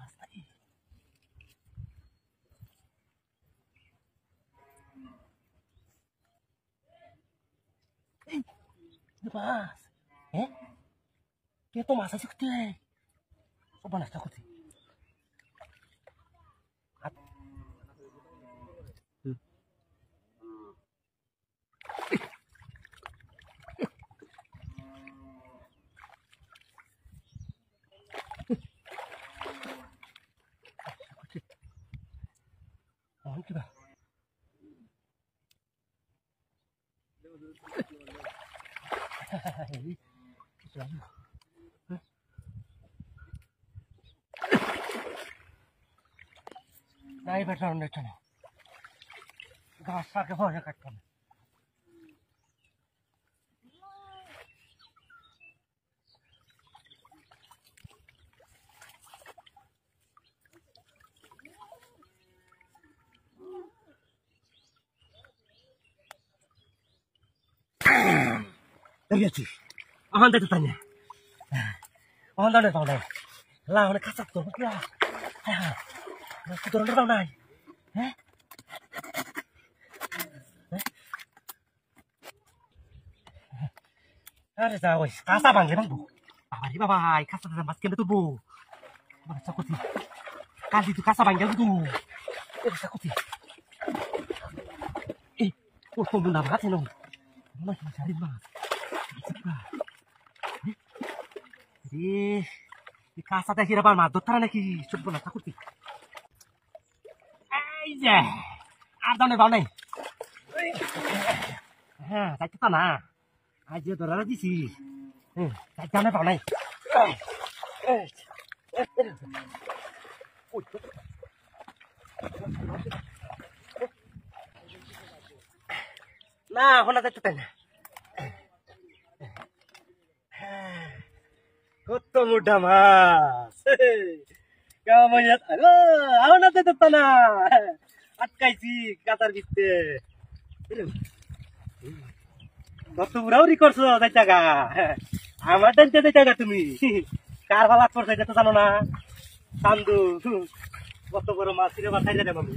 মাছ নাকি? মাছ হ্যাঁ কে তো মাছ আছে কোথায়? ও বানাসটা কোথায়? কিবা নাই বেটা অনেকটা না গাছ ফাঁকে ভরে কাটতাম দেখেছি আমার দেখতে তাই না আমার দাঁড়ে পাও নাই লা অনেক কাঁচা তো কিয়া হ্যাঁ হ্যাঁ কি ধরনের পাও নাই হ্যাঁ আরে যা ওই কাঁচা ভাঙলে ভাঙবো বাবারি বাবা এই কাঁচা মাছ কেন তুলবো আমার চাকুতি কালি তুই কাঁচা ভাঙলে তুই এটা চাকুতি এই ওর কমু না মাছ এলো মনে হয় জানি মাছ রে কাঁচা দেখি আবার মাছ ধরতে নাকি চলবো না চাকুতি এই যে আর দাও নেই বাও নেই হ্যাঁ যাইতে তো না আজ যে ধরা দিছি যাইতে অনেক পাও নাই না হলা যাইতে তাই না কত মোটা মাছ কেমন না যেতে না আটকাইছি কাতার ভিতরে কত বুড়াউরি করছো যাইতা গা আমার টানতে যাইতা গা তুমি কার ভালা করছো এটা তো জানো না চান্দু কত বড় মাছ রে মাথায় জানে মামি